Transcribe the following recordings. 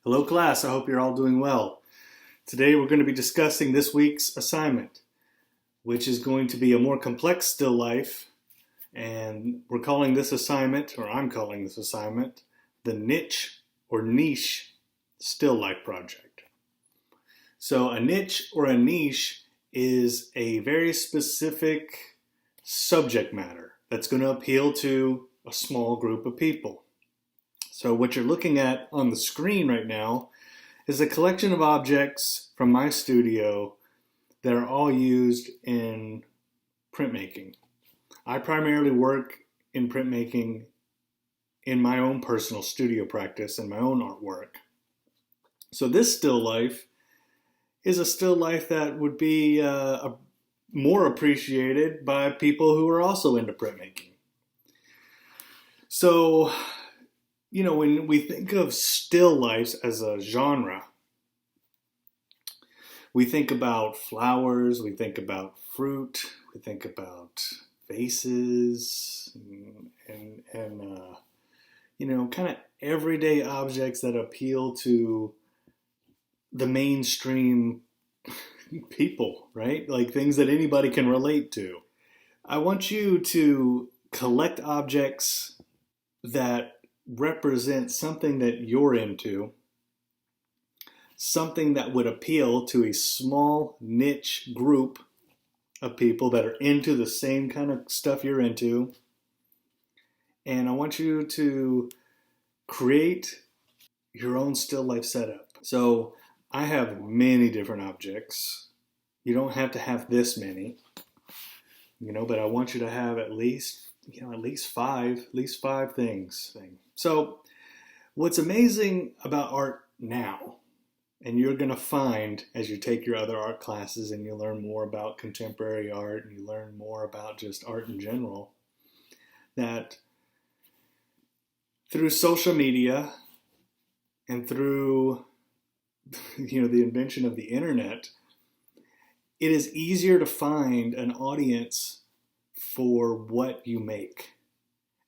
Hello class, I hope you're all doing well. Today we're going to be discussing this week's assignment, which is going to be a more complex still life, and we're calling this assignment, or I'm calling this assignment, the niche or niche still life project. So a niche or a niche is a very specific subject matter that's going to appeal to a small group of people. So what you're looking at on the screen right now is a collection of objects from my studio that are all used in printmaking. I primarily work in printmaking in my own personal studio practice and my own artwork. So this still life is a still life that would be more appreciated by people who are also into printmaking. So, when we think of still lifes as a genre, we think about flowers, we think about fruit, we think about vases, and kind of everyday objects that appeal to the mainstream people, right? Like things that anybody can relate to. I want you to collect objects that represent something that you're into, something that would appeal to a small niche group of people that are into the same kind of stuff you're into. And I want you to create your own still life setup. So I have many different objects. You don't have to have this many, but I want you to have at least five things. So what's amazing about art now, and you're going to find as you take your other art classes and you learn more about contemporary art and you learn more about just art in general, that through social media and through the invention of the internet, it is easier to find an audience for what you make.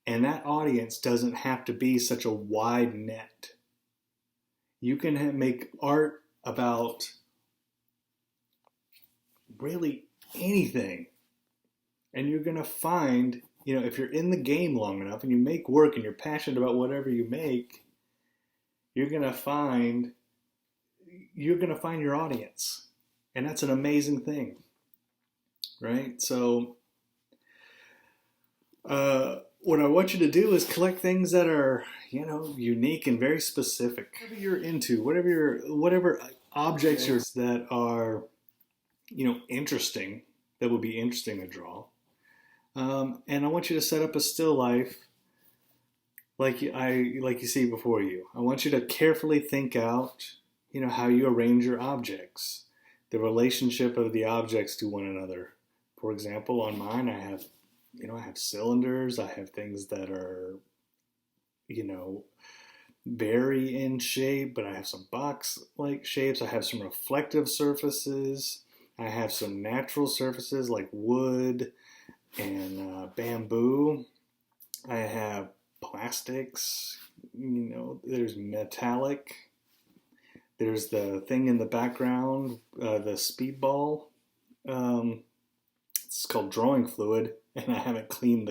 And that audience doesn't have to be such a wide net. You can make art about really anything. And you're going to find, if you're in the game long enough and you make work and you're passionate about whatever you make, you're going to find your audience. And that's an amazing thing, right? So what I want you to do is collect things that are, unique and very specific. Whatever you're into, whatever objects that are, interesting, that would be interesting to draw. And I want you to set up a still life like you see before you. I want you to carefully think out, how you arrange your objects, the relationship of the objects to one another. For example, on mine, I have cylinders, I have things that are, vary in shape, but I have some box-like shapes, I have some reflective surfaces, I have some natural surfaces like wood and bamboo, I have plastics, there's metallic, there's the thing in the background, the speedball, it's called drawing fluid, and I haven't cleaned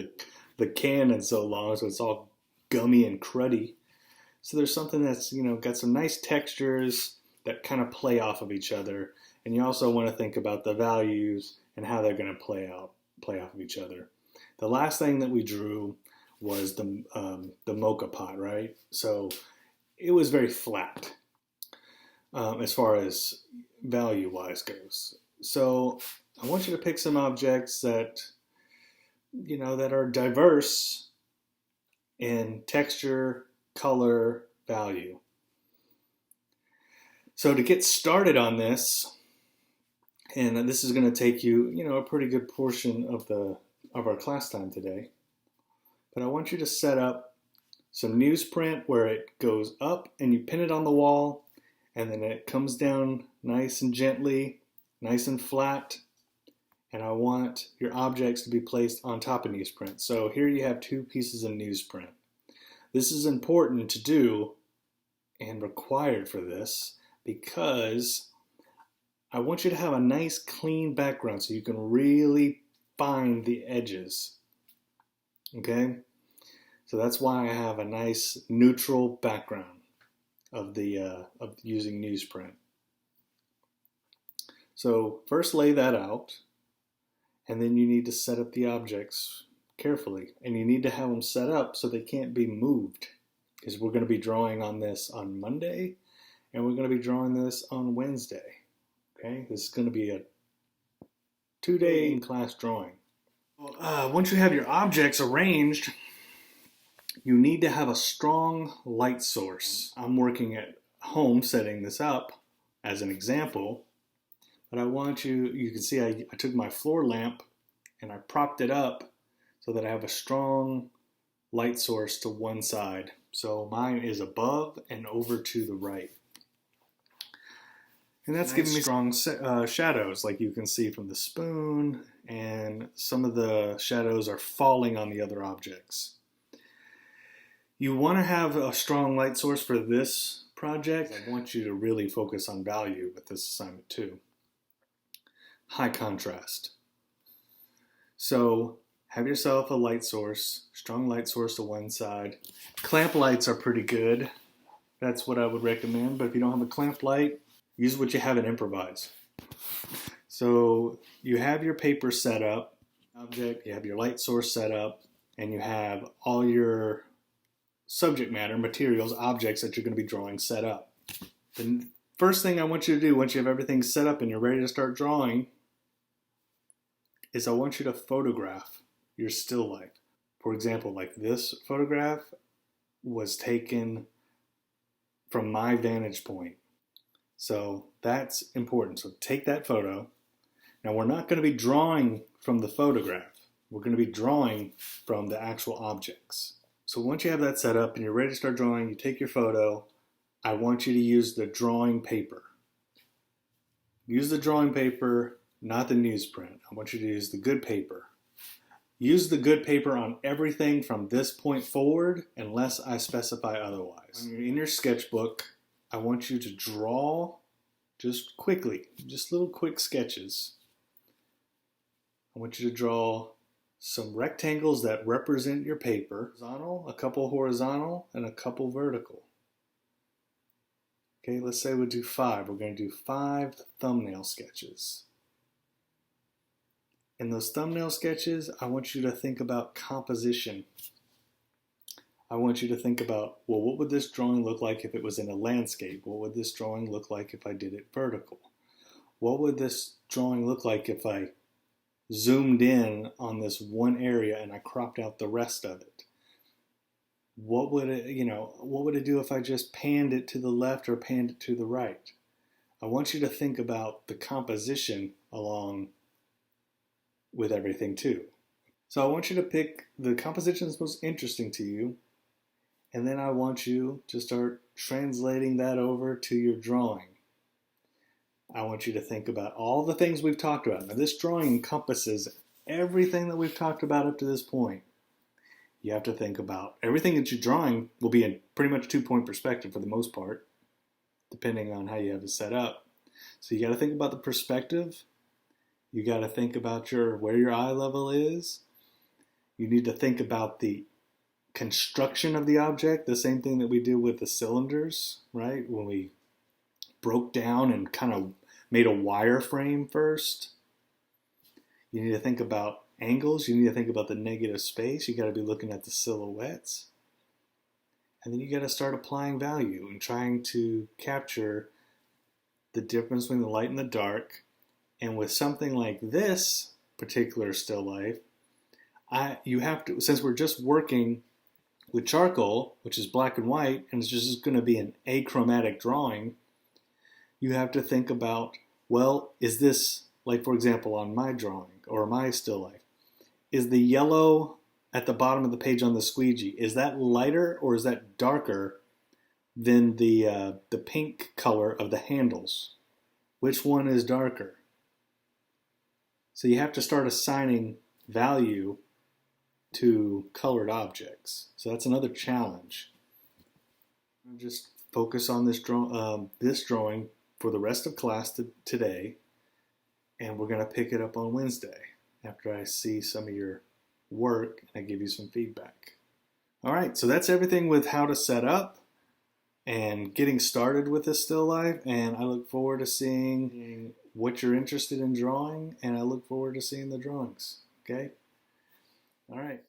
the can in so long, so it's all gummy and cruddy. So there's something that's, got some nice textures that kind of play off of each other. And you also want to think about the values and how they're going to play off of each other. The last thing that we drew was the mocha pot, right? So it was very flat as far as value-wise goes. So I want you to pick some objects that that are diverse in texture, color, value. So to get started on this, and this is going to take you, a pretty good portion of our class time today, but I want you to set up some newsprint where it goes up and you pin it on the wall, and then it comes down nice and gently, nice and flat. And I want your objects to be placed on top of newsprint. So here you have two pieces of newsprint. This is important to do and required for this because I want you to have a nice clean background so you can really find the edges. Okay? So that's why I have a nice neutral background of using newsprint. So first lay that out, and then you need to set up the objects carefully, and you need to have them set up so they can't be moved, because we're going to be drawing on this on Monday, and we're going to be drawing this on Wednesday. Okay, this is going to be a 2-day in-class drawing. Once you have your objects arranged, you need to have a strong light source. I'm working at home setting this up as an example, but I want you can see I took my floor lamp and I propped it up so that I have a strong light source to one side. So mine is above and over to the right. And that's giving me strong shadows, like you can see from the spoon, and some of the shadows are falling on the other objects. You want to have a strong light source for this project. I want you to really focus on value with this assignment too. High contrast. So have yourself a light source, strong light source to one side. Clamp lights are pretty good. That's what I would recommend, but if you don't have a clamp light, use what you have and improvise. So you have your paper set up, object, you have your light source set up, and you have all your subject matter, materials, objects that you're going to be drawing set up. The first thing I want you to do once you have everything set up and you're ready to start drawing is I want you to photograph your still life. For example, like this photograph was taken from my vantage point. So that's important. So take that photo. Now we're not going to be drawing from the photograph. We're going to be drawing from the actual objects. So once you have that set up and you're ready to start drawing, you take your photo. I want you to use the drawing paper. Use the drawing paper, not the newsprint. I want you to use the good paper. Use the good paper on everything from this point forward unless I specify otherwise. When you're in your sketchbook, I want you to draw just quickly, just little quick sketches. I want you to draw some rectangles that represent your paper. Horizontal, a couple horizontal, and a couple vertical. Okay, let's say we do 5. We're going to do 5 thumbnail sketches. In those thumbnail sketches, I want you to think about composition. I want you to think about, well, what would this drawing look like if it was in a landscape? What would this drawing look like if I did it vertical? What would this drawing look like if I zoomed in on this one area and I cropped out the rest of it? What would it do if I just panned it to the left or panned it to the right? I want you to think about the composition along with everything too. So I want you to pick the composition that's most interesting to you, and then I want you to start translating that over to your drawing. I want you to think about all the things we've talked about. Now this drawing encompasses everything that we've talked about up to this point. You have to think about everything that you're drawing will be in pretty much 2-point perspective for the most part, depending on how you have it set up. So you got to think about the perspective. You got to think about where your eye level is. You need to think about the construction of the object, the same thing that we did with the cylinders, right? When we broke down and kind of made a wireframe first. You need to think about angles. You need to think about the negative space. You got to be looking at the silhouettes. And then you got to start applying value and trying to capture the difference between the light and the dark. And with something like this particular still life, you have to, since we're just working with charcoal, which is black and white, and it's just going to be an achromatic drawing, you have to think about, well, is this, like for example on my drawing or my still life, is the yellow at the bottom of the page on the squeegee, is that lighter or is that darker than the pink color of the handles? Which one is darker? So you have to start assigning value to colored objects. So that's another challenge. Just focus on this drawing for the rest of class today, and we're going to pick it up on Wednesday after I see some of your work and I give you some feedback. All right, so that's everything with how to set up and getting started with this still life, and I look forward to seeing what you're interested in drawing, and I look forward to seeing the drawings. Okay? All right.